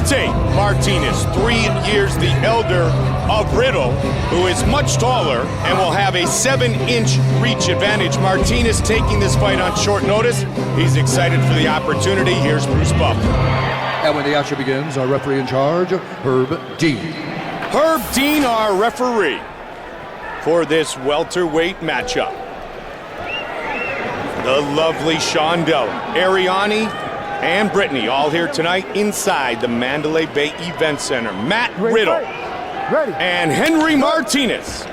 entertain Martinez, 3 years the elder of Riddle, who is much taller and will have a 7-inch reach advantage. Martinez taking this fight on short notice. He's excited for the opportunity. Here's Bruce Buff. And when the action begins, our referee in charge, Herb Dean. Herb Dean, our referee for this welterweight matchup. The lovely Sean Dillon, Ariani, and Brittany all here tonight inside the Mandalay Bay Event Center. Matt Riddle and Henry Martinez.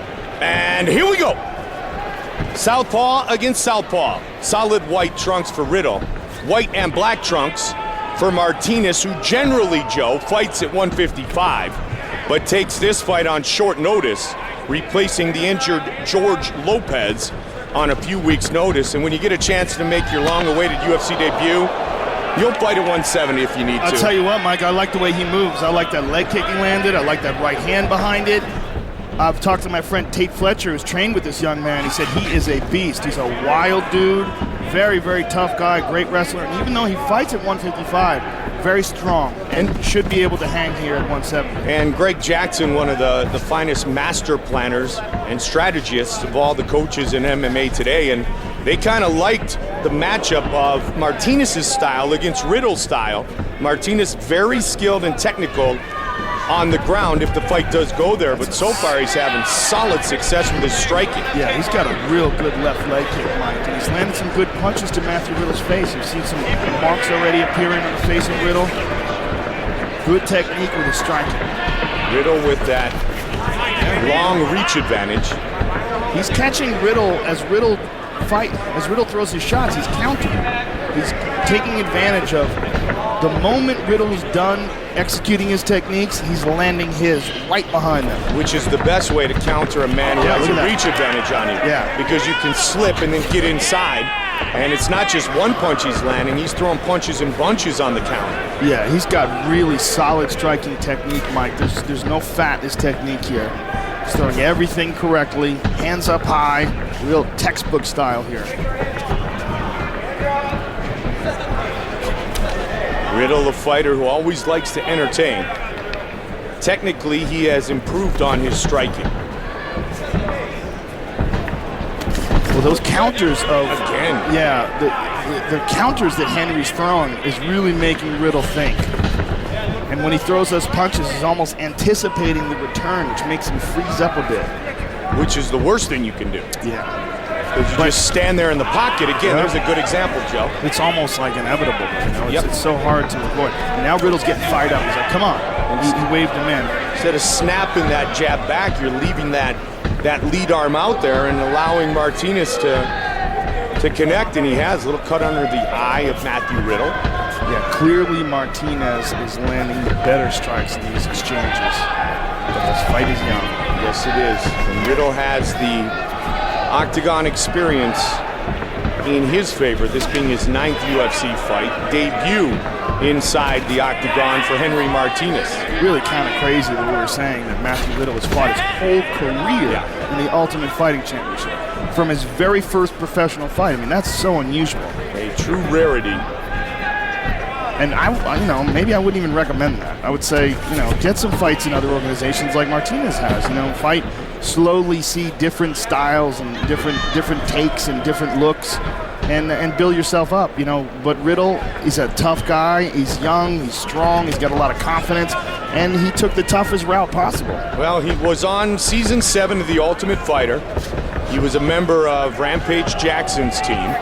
And here we go. Southpaw against southpaw. Solid white trunks for Riddle. White and black trunks for Martinez, who generally, Joe, fights at 155, but takes this fight on short notice, replacing the injured George Lopez on a few weeks' notice. And when you get a chance to make your long-awaited UFC debut, you'll fight at 170 if you need to. I'll tell you what, Mike, I like the way he moves. I like that leg kick he landed. I like that right hand behind it. I've talked to my friend Tate Fletcher, who's trained with this young man. He said he is a beast. He's a wild dude, very, very tough guy, great wrestler. And even though he fights at 155, very strong and should be able to hang here at 170. And Greg Jackson, one of the finest master planners and strategists of all the coaches in MMA today, and they kind of liked the matchup of Martinez's style against Riddle's style. Martinez very skilled and technical on the ground if the fight does go there, but so far he's having solid success with his striking. Yeah, he's got a real good left leg kick, Mike, and he's landed some good punches to Matthew Riddle's face. You've seen some marks already appearing on the face of Riddle. Good technique with his striking. Riddle with that long reach advantage. He's catching Riddle as Riddle throws his shots. He's countering. He's taking advantage of the moment Riddle's done executing his techniques, he's landing his right behind them. Which is the best way to counter a man who has a reach advantage on you. Yeah. Because you can slip and then get inside. And it's not just one punch he's landing, he's throwing punches in bunches on the counter. Yeah, he's got really solid striking technique, Mike. There's no fat in his technique here. He's throwing everything correctly, hands up high, real textbook style here. Riddle, a fighter who always likes to entertain. Technically, he has improved on his striking. Well, those counters of... Again. Yeah, the counters that Henry's throwing is really making Riddle think. And when he throws those punches, he's almost anticipating the return, which makes him freeze up a bit. Which is the worst thing you can do. Yeah. Because you just stand there in the pocket. Again, there's a good example, Joe. It's almost like inevitable, you know? It's so hard to avoid. And now Riddle's getting fired up. He's like, come on. And he waved him in. Instead of snapping that jab back, you're leaving that lead arm out there and allowing Martinez to connect, and he has a little cut under the eye of Matthew Riddle. Yeah, clearly Martinez is landing the better strikes in these exchanges. But this fight is young. Yes, it is. And Riddle has the octagon experience in his favor, this being his 9th UFC fight, debut inside the octagon for Henry Martinez. Really kind of crazy that we were saying that Matthew Riddle has fought his whole career in the Ultimate Fighting Championship. From his very first professional fight. I mean, that's so unusual. A true rarity. And maybe I wouldn't even recommend that. I would say, get some fights in other organizations like Martinez has. Fight slowly, see different styles and different takes and different looks, and build yourself up. But Riddle is a tough guy. He's young. He's strong. He's got a lot of confidence, and he took the toughest route possible. Well, he was on season 7 of The Ultimate Fighter. He was a member of Rampage Jackson's team.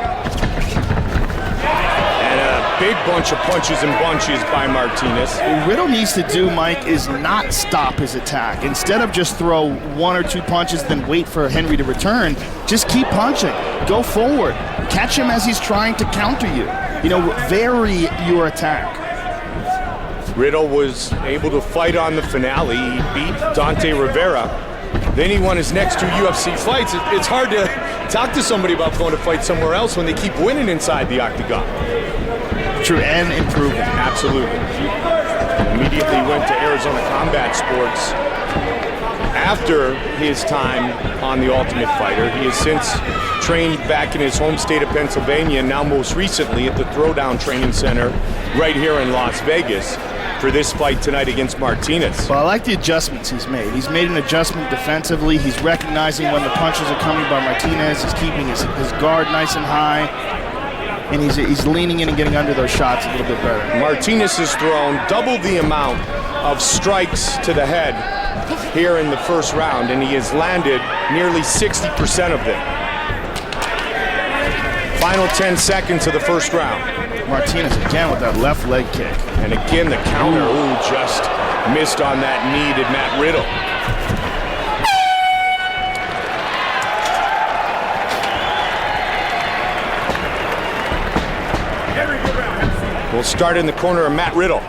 Big bunch of punches and bunches by Martinez. What Riddle needs to do, Mike, is not stop his attack. Instead of just throw 1 or 2 punches, then wait for Henry to return, just keep punching. Go forward. Catch him as he's trying to counter you. Vary your attack. Riddle was able to fight on the finale. He beat Dante Rivera. Then he won his next 2 UFC fights. It's hard to talk to somebody about going to fight somewhere else when they keep winning inside the octagon. True, and improving. Absolutely. Immediately went to Arizona Combat Sports after his time on The Ultimate Fighter. He has since trained back in his home state of Pennsylvania, and now most recently at the Throwdown Training Center right here in Las Vegas for this fight tonight against Martinez. Well, I like the adjustments he's made. He's made an adjustment defensively. He's recognizing when the punches are coming by Martinez. He's keeping his guard nice and high. And he's leaning in and getting under those shots a little bit better. Martinez has thrown double the amount of strikes to the head here in the first round, and he has landed nearly 60% of them. Final 10 seconds of the first round. Martinez again with that left leg kick. And again the counter, just missed on that knee to Matt Riddle. We'll start in the corner of Matt Riddle.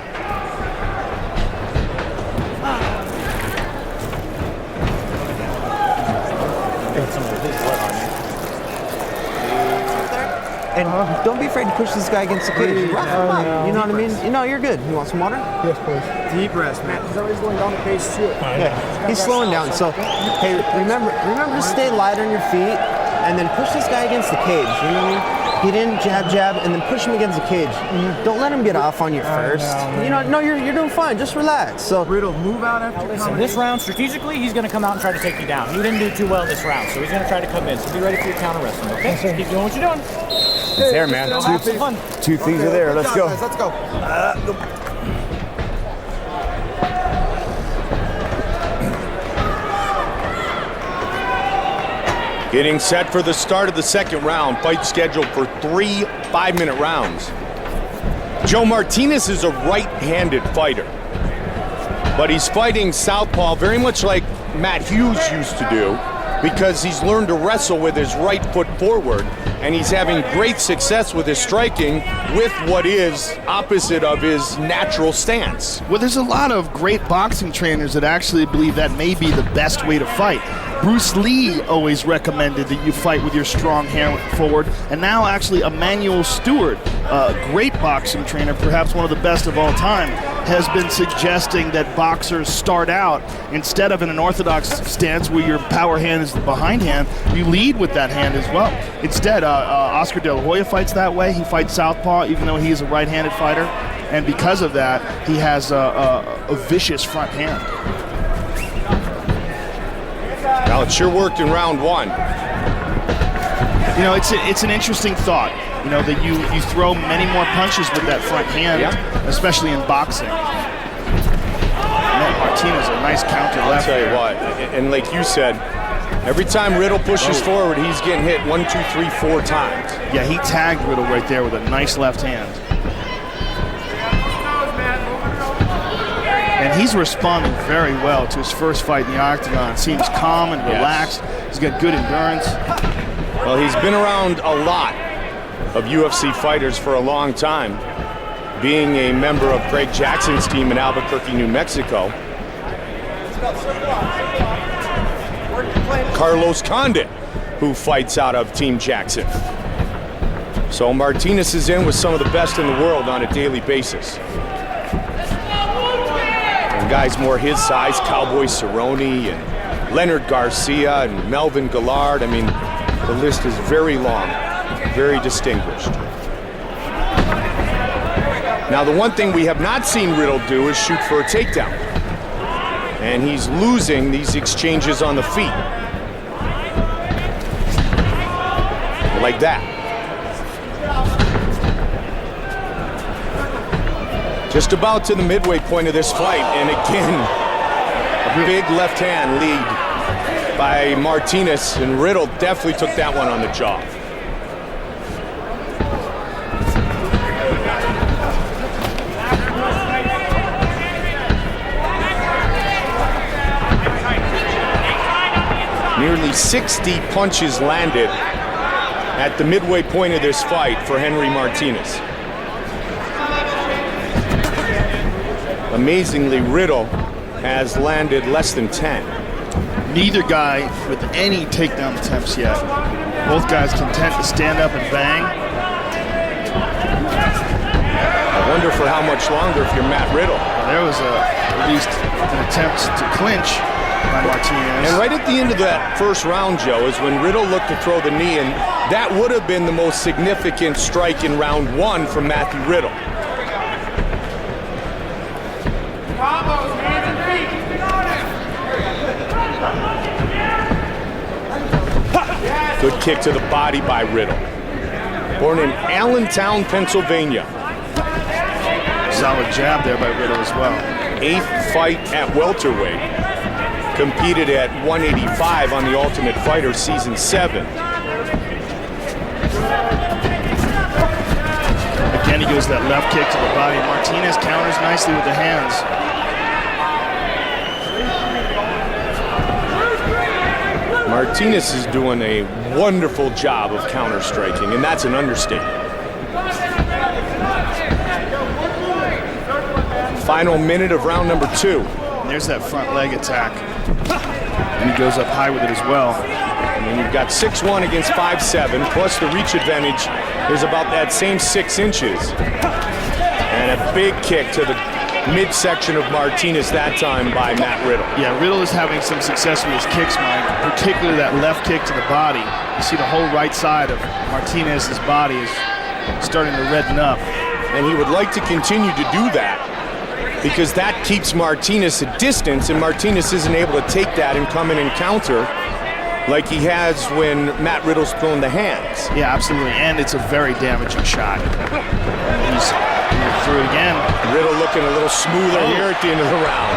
And don't be afraid to push this guy against the cage. You know what I mean? You know, you're good. You want some water? Yes, please. Deep rest, man. He's always going down the pace too. Yeah, he's slowing down. So, hey, remember to stay light on your feet, and then push this guy against the cage. You know what I mean? Get in, jab, and then push him against the cage. Don't let him get off on you first. You know, no, you're doing fine. Just relax. So, Riddle, move out after Listen, this round, strategically, he's going to come out and try to take you down. You didn't do too well this round, so he's going to try to come in. So be ready for your counter wrestling, okay? Yes, sir. Keep doing what you're doing. It's there, man. Have some fun. two things are there. Let's go. Let's go. Getting set for the start of the second round. Fight scheduled for 3 5-minute rounds. Joe Martinez is a right-handed fighter, but he's fighting southpaw very much like Matt Hughes used to do, because he's learned to wrestle with his right foot forward, and he's having great success with his striking with what is opposite of his natural stance. Well, there's a lot of great boxing trainers that actually believe that may be the best way to fight. Bruce Lee always recommended that you fight with your strong hand forward, and now actually Emmanuel Stewart, a great boxing trainer, perhaps one of the best of all time, has been suggesting that boxers start out, instead of in an orthodox stance where your power hand is the behind hand, you lead with that hand as well. Instead, Oscar De La Hoya fights that way. He fights southpaw even though he is a right-handed fighter, and because of that, he has a vicious front hand. Now, it sure worked in round one. You know, it's an interesting thought, you know, that you throw many more punches with that front hand, especially in boxing. Martinez, a nice counter left. I'll tell you what, and like you said, every time Riddle pushes forward, he's getting hit 1, 2, 3, 4 times. Yeah, he tagged Riddle right there with a nice left hand. And he's responding very well to his first fight in the octagon. Seems calm and relaxed. He's got good endurance. Well, he's been around a lot of UFC fighters for a long time, being a member of Greg Jackson's team in Albuquerque, New Mexico. Carlos Condit, who fights out of Team Jackson. So Martinez is in with some of the best in the world on a daily basis. And guys more his size, Cowboy Cerrone and Leonard Garcia and Melvin Gillard. I mean, the list is very long, very distinguished. Now, the one thing we have not seen Riddle do is shoot for a takedown. And he's losing these exchanges on the feet. Like that. Just about to the midway point of this fight, and again, a big left hand lead by Martinez, and Riddle definitely took that one on the jaw. Nearly 60 punches landed at the midway point of this fight for Henry Martinez. Amazingly, Riddle has landed less than 10. Neither guy with any takedown attempts yet. Both guys content to stand up and bang. Wonder for how much longer if you're Matt Riddle. There was at least an attempt to clinch by Martinez. And right at the end of that first round, Joe, is when Riddle looked to throw the knee, and that would have been the most significant strike in round 1 from Matthew Riddle. Good kick to the body by Riddle. Born in Allentown, Pennsylvania. Solid jab there by Riddle as well. 8th fight at welterweight. Competed at 185 on the Ultimate Fighter Season 7. Again, he goes that left kick to the body. Martinez counters nicely with the hands. Martinez is doing a wonderful job of counter-striking, and that's an understatement. Final minute of round number 2. And there's that front leg attack. And he goes up high with it as well. And then you've got 6'1" against 5'7", plus the reach advantage is about that same 6 inches. And a big kick to the midsection of Martinez that time by Matt Riddle. Yeah, Riddle is having some success with his kicks, Mike, particularly that left kick to the body. You see the whole right side of Martinez's body is starting to redden up. And he would like to continue to do that because that keeps Martinez at distance, and Martinez isn't able to take that and come in and counter like he has when Matt Riddle's thrown the hands. Yeah, absolutely, and it's a very damaging shot. He's through it again. Riddle looking a little smoother here at the end of the round.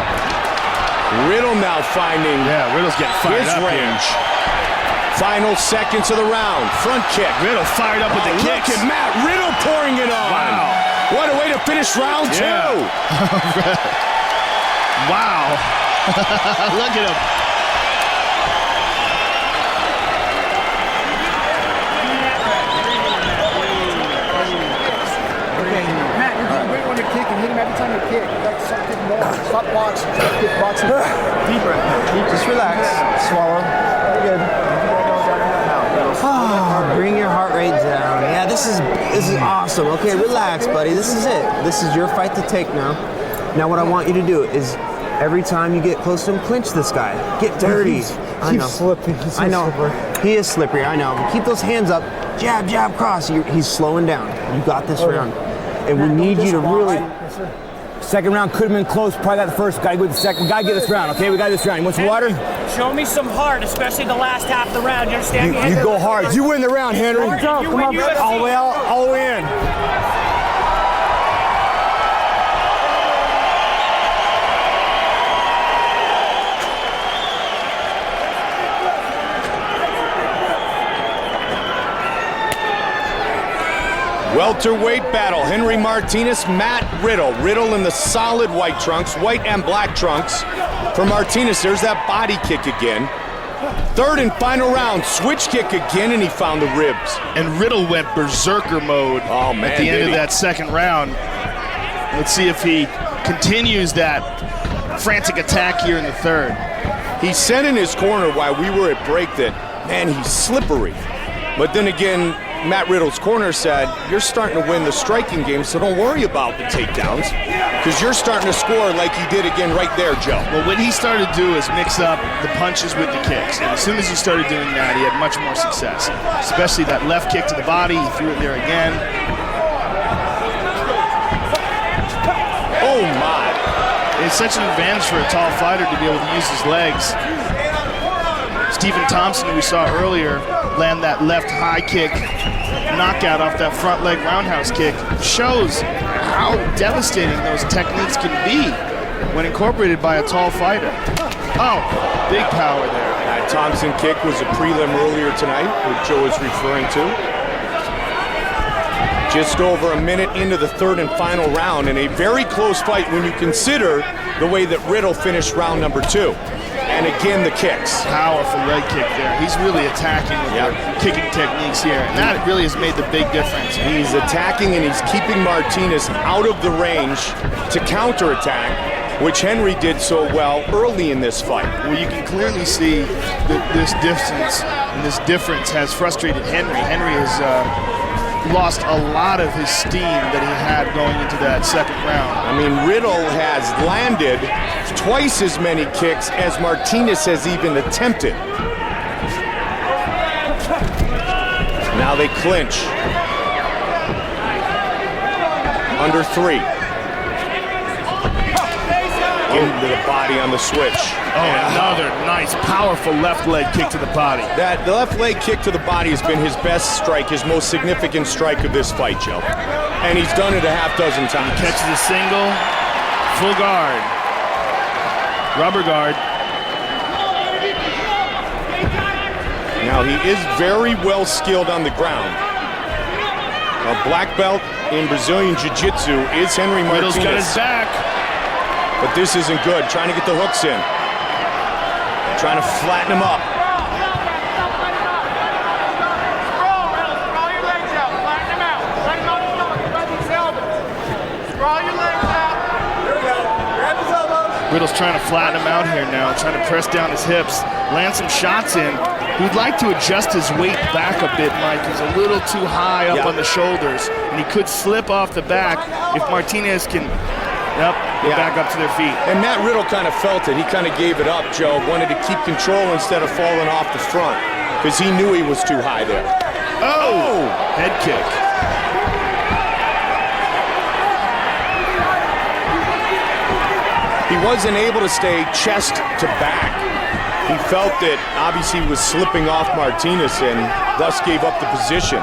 Riddle now finding Riddle's getting fired his up range. Final seconds of the round. Front kick. Riddle fired up with the kicks. Look at Matt Riddle pouring it on. Wow. What a way to finish round 2. Wow. Look at him. Matt, you're doing great when you kick and hit him every time you kick. Like, stop boxing. Kick boxing. Deep breath. Just relax. Swallow. You're good. Bring your heart rate down. Yeah, this is awesome. Okay, relax, buddy. This is it. This is your fight to take now. Now what I want you to do is every time you get close to him, clinch this guy. Get dirty. I know. Slipping. He's so I know. slippery. He is slippery. I know. Keep those hands up. Jab, jab, cross. He's slowing down. You got this round. And we need you to really... Second round could have been close. Probably got the first. Got to go with the second. We got to get this round, okay? We got this round. You want some water? Show me some heart, especially the last half of the round. You understand? You go hard. You win the round, Henry. Come on, All the way out, all the way in. Welterweight battle. Henry Martinez, Matt Riddle. Riddle in the solid white trunks, white and black trunks. For Martinez, there's that body kick again. Third and final round, switch kick again, and he found the ribs. And Riddle went berserker mode at the end of that second round. Let's see if he continues that frantic attack here in the third. He said in his corner while we were at break that, man, he's slippery. But then again, Matt Riddle's corner said, you're starting to win the striking game, so don't worry about the takedowns, because you're starting to score like he did again right there, Joe. Well, what he started to do is mix up the punches with the kicks. And as soon as he started doing that, he had much more success, especially that left kick to the body. He threw it there again. Oh, my. It's such an advantage for a tall fighter to be able to use his legs. Stephen Thompson, who we saw earlier, land that left high kick, knockout off that front leg roundhouse kick, shows how devastating those techniques can be when incorporated by a tall fighter. Oh, big power there. That Thompson kick was a prelim earlier tonight, which Joe is referring to. Just over a minute into the third and final round, and a very close fight when you consider the way that Riddle finished round number 2. And again, the kicks. Powerful leg kick there. He's really attacking with the kicking techniques here, and that really has made the big difference. He's attacking and he's keeping Martinez out of the range to counterattack, which Henry did so well early in this fight. Well, you can clearly see that this distance and this difference has frustrated Henry. Henry has lost a lot of his steam that he had going into that second round. I mean, Riddle has landed twice as many kicks as Martinez has even attempted. Now they clinch. Under 3. Into the body on the switch. Another nice, powerful left leg kick to the body. The left leg kick to the body has been his best strike, his most significant strike of this fight, Joe. And he's done it a half dozen times. Catches a single, full guard, rubber guard. Now he is very well skilled on the ground. A black belt in Brazilian Jiu-Jitsu is Henry Martinez. Riddle's got his back. But this isn't good. Trying to get the hooks in. Trying to flatten him up. Sprawl your legs out. Flatten him out. Let him on his stomach. Grab his elbows. Sprawl your legs out. Here we go. Grab his elbows. Riddle's trying to flatten him out here now, trying to press down his hips, land some shots in. He'd like to adjust his weight back a bit, Mike. He's a little too high up on the shoulders, and he could slip off the back if Martinez can get back up to their feet. And Matt Riddle kind of felt it. He kind of gave it up, Joe. Wanted to keep control instead of falling off the front because he knew he was too high there. Oh! Head kick. He wasn't able to stay chest to back. He felt that obviously he was slipping off Martinez and thus gave up the position.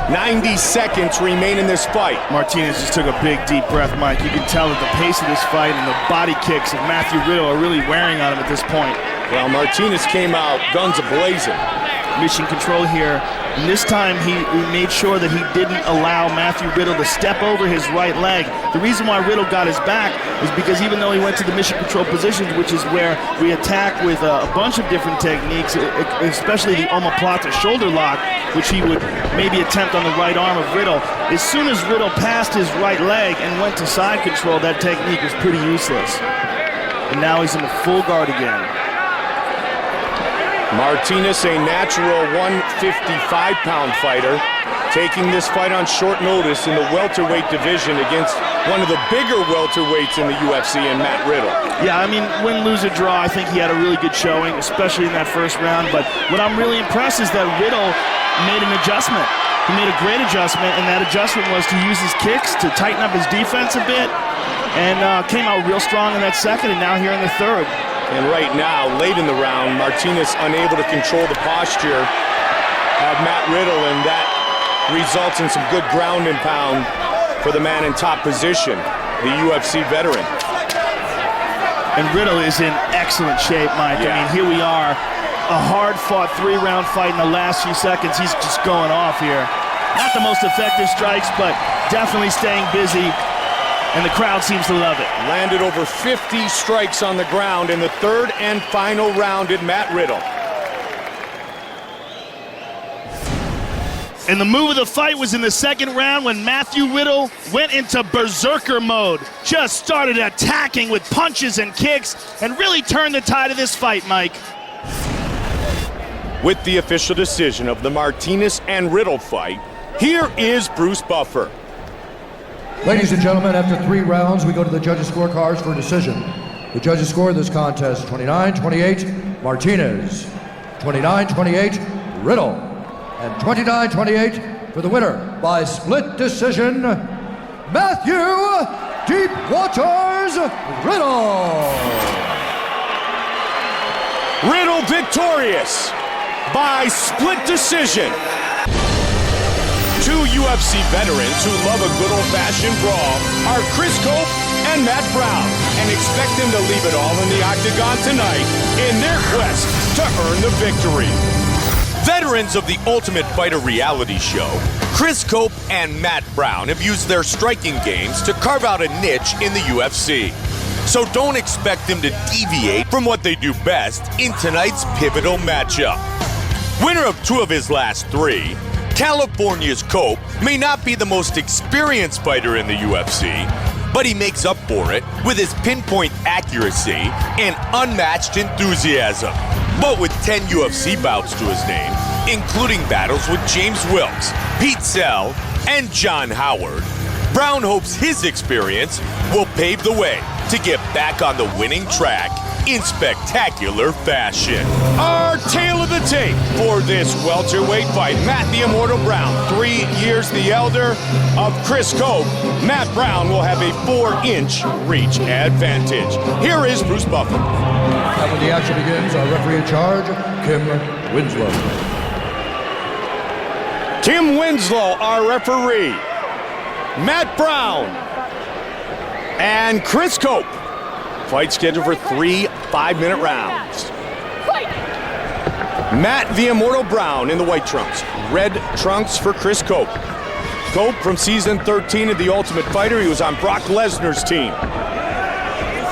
90 seconds remain in this fight. Martinez just took a big, deep breath, Mike. You can tell that the pace of this fight and the body kicks of Matthew Riddle are really wearing on him at this point. Well, Martinez came out guns a-blazing. Mission control here. And this time he made sure that he didn't allow Matthew Riddle to step over his right leg. The reason why Riddle got his back is because even though he went to the mission control positions, which is where we attack with a bunch of different techniques, especially the omoplata shoulder lock, which he would maybe attempt on the right arm of Riddle. As soon as Riddle passed his right leg and went to side control, that technique was pretty useless. And now he's in the full guard again. Martinez, a natural 155-pound fighter, taking this fight on short notice in the welterweight division against one of the bigger welterweights in the UFC, and Matt Riddle. Yeah, I mean, win, lose, or draw, I think he had a really good showing, especially in that first round. But what I'm really impressed is that Riddle made an adjustment. He made a great adjustment, and that adjustment was to use his kicks to tighten up his defense a bit, and came out real strong in that second, and now here in the third. And right now, late in the round, Martinez unable to control the posture of Matt Riddle, and that results in some good ground and pound for the man in top position, the UFC veteran. And Riddle is in excellent shape, Mike. Yeah. I mean, here we are, a hard-fought 3-round fight in the last few seconds. He's just going off here. Not the most effective strikes, but definitely staying busy. And the crowd seems to love it. Landed over 50 strikes on the ground in the third and final round at Matt Riddle. And the move of the fight was in the second round when Matthew Riddle went into berserker mode. Just started attacking with punches and kicks and really turned the tide of this fight, Mike. With the official decision of the Martinez and Riddle fight, here is Bruce Buffer. Ladies and gentlemen, after 3 rounds, we go to the judges' scorecards for a decision. The judges scored this contest 29-28 Martinez, 29-28 Riddle, and 29-28 for the winner by split decision, Matthew Deep Waters Riddle. Riddle victorious by split decision. 2 UFC veterans who love a good old-fashioned brawl are Chris Cope and Matt Brown, and expect them to leave it all in the octagon tonight in their quest to earn the victory. Veterans of the Ultimate Fighter reality show, Chris Cope and Matt Brown have used their striking games to carve out a niche in the UFC. So don't expect them to deviate from what they do best in tonight's pivotal matchup. Winner of 2 of his last 3, California's Cope may not be the most experienced fighter in the UFC, but he makes up for it with his pinpoint accuracy and unmatched enthusiasm. But with 10 UFC bouts to his name, including battles with James Wilkes, Pete Sell, and John Howard, Brown hopes his experience will pave the way to get back on the winning track in spectacular fashion. Our tale of the tape for this welterweight fight. Matt the Immortal Brown, 3 years the elder of Chris Cope. Matt Brown will have a 4-inch reach advantage. Here is Bruce Buffer. And when the action begins, our referee in charge, Kim Winslow. Kim Winslow, our referee. Matt Brown and Chris Cope. Fight scheduled for 3 5-minute rounds. Matt the Immortal Brown in the white trunks. Red trunks for Chris Cope. Cope from season 13 of The Ultimate Fighter. He was on Brock Lesnar's team.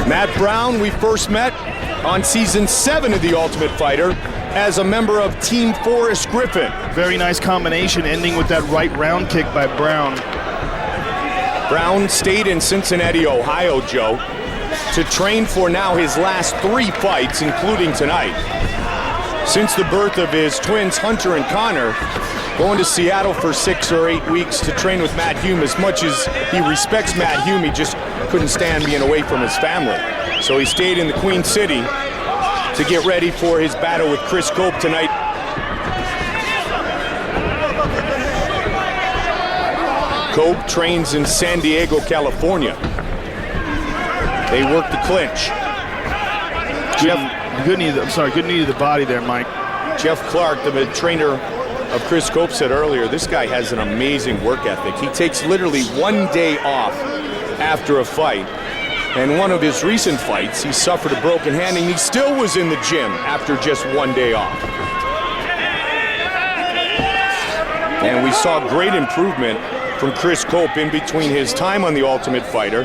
Matt Brown, we first met on season 7 of The Ultimate Fighter as a member of Team Forrest Griffin. Very nice combination, ending with that right round kick by Brown. Brown stayed in Cincinnati, Ohio, Joe, to train for now his last 3 fights, including tonight. Since the birth of his twins, Hunter and Connor, going to Seattle for 6 or 8 weeks to train with Matt Hume. As much as he respects Matt Hume, he just couldn't stand being away from his family. So he stayed in the Queen City to get ready for his battle with Chris Cope tonight. Cope trains in San Diego, California. They work the clinch. Good knee to the body there, Mike. Jeff Clark, the trainer of Chris Cope, said earlier, this guy has an amazing work ethic. He takes literally 1 day off after a fight. And one of his recent fights, he suffered a broken hand, and he still was in the gym after just 1 day off. And we saw great improvement from Chris Cope in between his time on The Ultimate Fighter,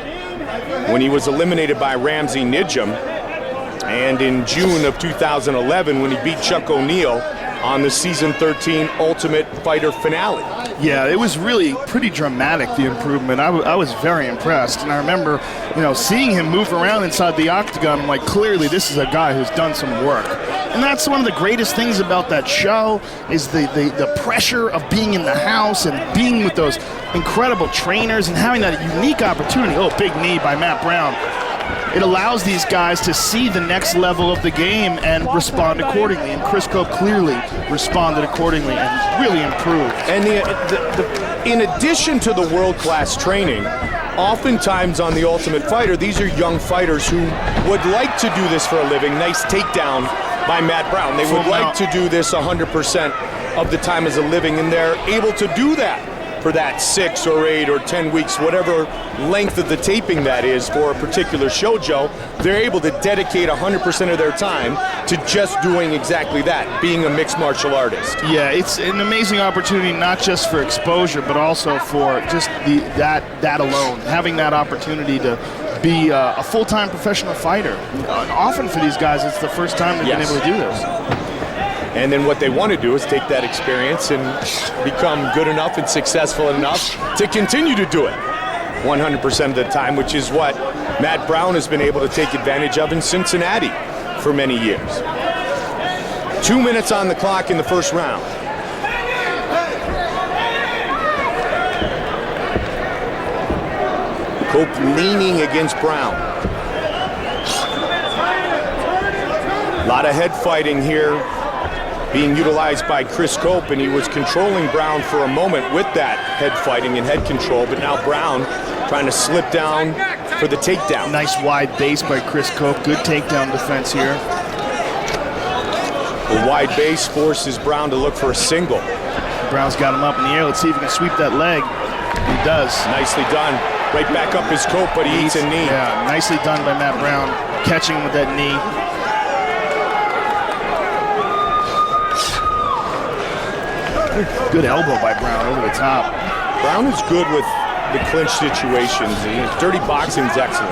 when he was eliminated by Ramsey Nijum, and in June of 2011 when he beat Chuck O'Neal on the season 13 Ultimate Fighter finale. Yeah, it was really pretty dramatic, the improvement. I was very impressed, and I remember, seeing him move around inside the octagon. I'm like, clearly this is a guy who's done some work. And that's one of the greatest things about that show, is the pressure of being in the house and being with those incredible trainers and having that unique opportunity. Oh, big knee by Matt Brown. It allows these guys to see the next level of the game and respond accordingly. And Chris Cope clearly responded accordingly and really improved. And in addition to the world-class training, oftentimes on The Ultimate Fighter, these are young fighters who would like to do this for a living. Nice takedown by Matt Brown. They would like to do this 100% of the time as a living, and they're able to do that for that 6 or 8 or 10 weeks, whatever length of the taping that is for a particular show, Joe. They're able to dedicate 100% of their time to just doing exactly that, being a mixed martial artist. Yeah, it's an amazing opportunity, not just for exposure, but also for just that alone, having that opportunity to be a full-time professional fighter. Often for these guys, it's the first time they've been able to do this. And then what they want to do is take that experience and become good enough and successful enough to continue to do it 100% of the time, which is what Matt Brown has been able to take advantage of in Cincinnati for many years. 2 minutes on the clock in the first round. Cope leaning against Brown. A lot of head fighting here being utilized by Chris Cope, and he was controlling Brown for a moment with that head fighting and head control, but now Brown trying to slip down for the takedown. Nice wide base by Chris Cope. Good takedown defense here. The wide base forces Brown to look for a single. Brown's got him up in the air. Let's see if he can sweep that leg. He does. Nicely done. Right back up his Cope, but he eats a knee. Yeah, nicely done by Matt Brown, catching him with that knee. Good elbow by Brown over the top. Brown is good with the clinch situations. Dirty boxing's excellent.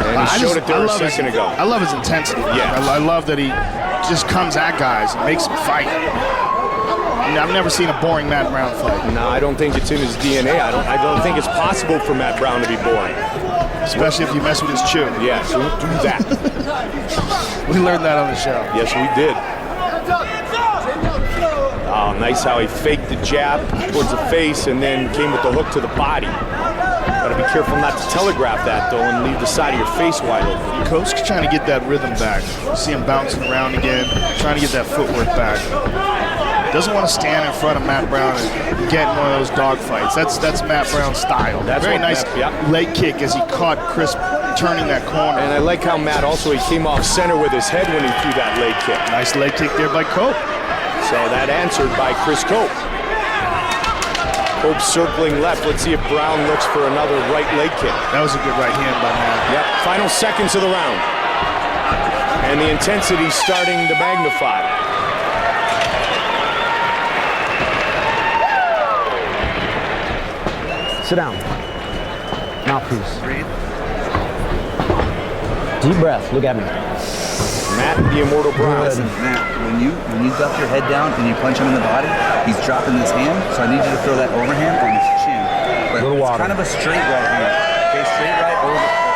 And he showed it there a second ago. I love his intensity. Yeah. I love that he just comes at guys and makes them fight. I've never seen a boring Matt Brown fight. No, I don't think it's in his DNA. I don't think it's possible for Matt Brown to be boring. Especially if you mess with his chew. Yes, don't do that. We learned that on the show. Yes, we did. Oh, nice how he faked the jab towards the face and then came with the hook to the body. Got to be careful not to telegraph that, though, and leave the side of your face wide open. Coach trying to get that rhythm back. You see him bouncing around again, trying to get that footwork back. Doesn't want to stand in front of Matt Brown and get in one of those dog fights. That's Matt Brown's style. That's very nice leg kick as he caught Chris turning that corner. And I like how Matt also, he came off center with his head when he threw that leg kick. Nice leg kick there by Cope. So that answered by Chris Cope. Cope circling left. Let's see if Brown looks for another right leg kick. That was a good right hand by Matt. Yep, final seconds of the round. And the intensity starting to magnify. Sit down. Mouthpiece. Deep breath. Look at me. Matt, the Immortal Brown. Listen, Matt, when you duck your head down and you punch him in the body, he's dropping his hand, so I need you to throw that overhand on his chin. But Little it's water. kind of a straight right hand. Okay, straight right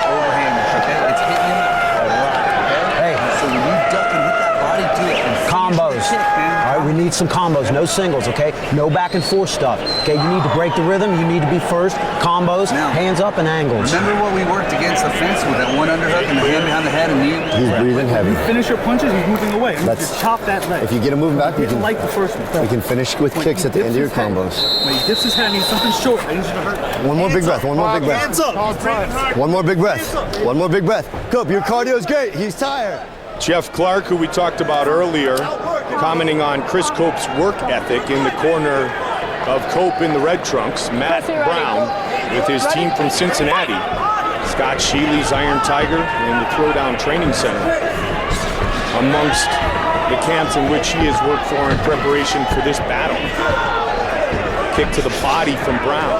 overhand. Okay, it's hitting him a lot. Okay. Hey. So when you duck and hit that body, do it. And Combos. finish your kick, man. All right, we need some combos, no singles, okay? No back and forth stuff. Okay, you need to break the rhythm. You need to be first. Combos, Now, hands up and angles. Remember what we worked against the fence with that one underhook and the hand behind the head and knee? He's breathing heavy. Finish your punches, he's moving away. You Let's- just chop that leg. If you get him moving back, we Didn't can, like the first one. we can finish with When kicks he at the end of your dips his head- combos. When he dips his head, I need something short. I need you to hurt. One more big breath, one more big breath. Hands up. One more big breath. One more big breath. Cope, your cardio's great. He's tired. Jeff Clark, who we talked about earlier, commenting on Chris Cope's work ethic in the corner of Cope in the red trunks. Matt Brown with his team from Cincinnati. Scott Sheely's Iron Tiger in the Throwdown Training Center. Amongst the camps in which he has worked for in preparation for this battle. Kick to the body from Brown.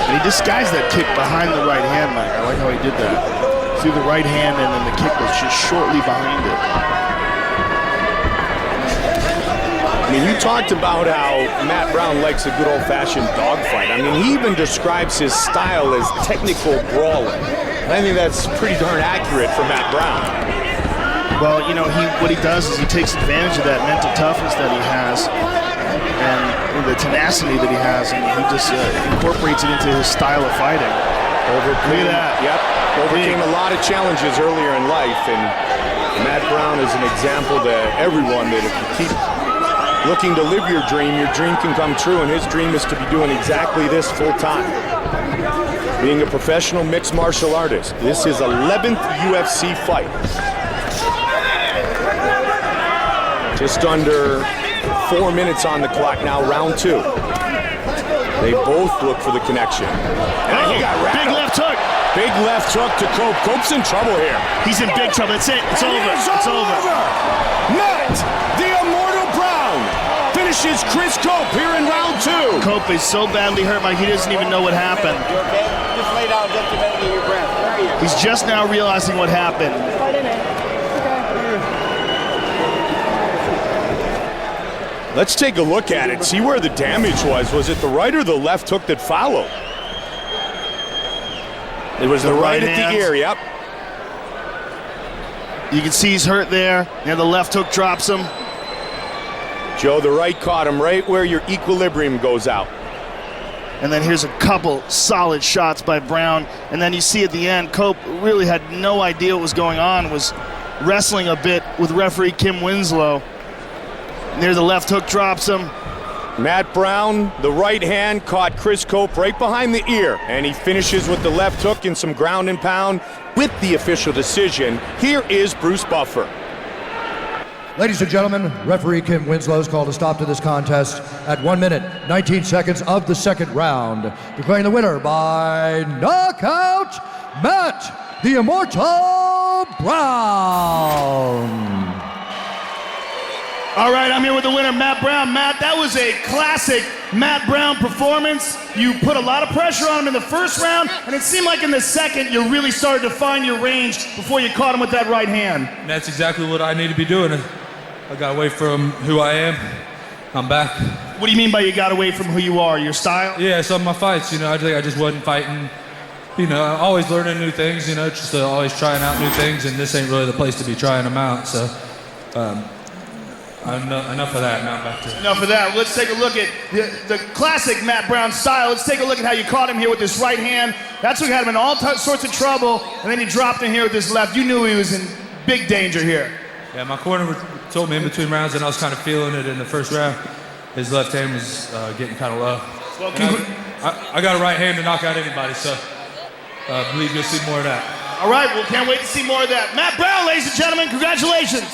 And he disguised that kick behind the right hand, Mike. I like how he did that. Through the right hand, and then the kick was just shortly behind it. I mean, you talked about how Matt Brown likes a good old-fashioned dogfight. I mean, he even describes his style as technical brawling. And I think that's pretty darn accurate for Matt Brown. Well, you know, what he does is he takes advantage of that mental toughness that he has and the tenacity that he has, and he just incorporates it into his style of fighting. Overcame, Look at that. Yep, overcame a lot of challenges earlier in life, and Matt Brown is an example to everyone that if you keep looking to live your dream can come true, and his dream is to be doing exactly this full time. Being a professional mixed martial artist. This is 11th UFC fight. Just under 4 minutes on the clock now, round 2. They both look for the connection. And he got rattled. Big left hook. Big left hook to Cope. Cope's in trouble here. He's in big trouble. That's it. It's over. It's over. Matt, the Immortal Brown, finishes Chris Cope here in round 2. Cope is so badly hurt, Mike, he doesn't even know what happened. You okay? Just lay down just a minute, get your breath. Where are you? He's just now realizing what happened. Let's take a look at it, see where the damage was. Was it the right or the left hook that followed? It was the right at hand. the ear, yep. You can see he's hurt there. And the left hook drops him. Joe, the right caught him right where your equilibrium goes out. And then here's a couple solid shots by Brown. And then you see at the end, Cope really had no idea what was going on, was wrestling a bit with referee Kim Winslow. Near the left hook drops him. Matt Brown, the right hand, caught Chris Cope right behind the ear, and he finishes with the left hook and some ground and pound with the official decision. Here is Bruce Buffer. Ladies and gentlemen, referee Kim Winslow has called a stop to this contest at 1 minute, 19 seconds of the second round, declaring the winner by knockout, Matt the Immortal Brown. All right, I'm here with the winner, Matt Brown. Matt, that was a classic Matt Brown performance. You put a lot of pressure on him in the first round, and it seemed like in the second you really started to find your range before you caught him with that right hand. And that's exactly what I need to be doing. I got away from who I am. I'm back. What do you mean by you got away from who you are? Your style? Yeah, some of my fights, I think I just wasn't fighting. Always learning new things, just always trying out new things, and this ain't really the place to be trying them out. So enough of that. Now back to Enough of that. Let's take a look at the classic Matt Brown style. Let's take a look at how you caught him here with this right hand. That's what got him in all sorts of trouble, and then you dropped him here with this left. You knew he was in big danger here. Yeah, my corner told me in between rounds, and I was kind of feeling it in the first round. His left hand was getting kind of low. Well, I got a right hand to knock out anybody, so I believe you'll see more of that. all right, well, can't wait to see more of that. Matt Brown, ladies and gentlemen, congratulations.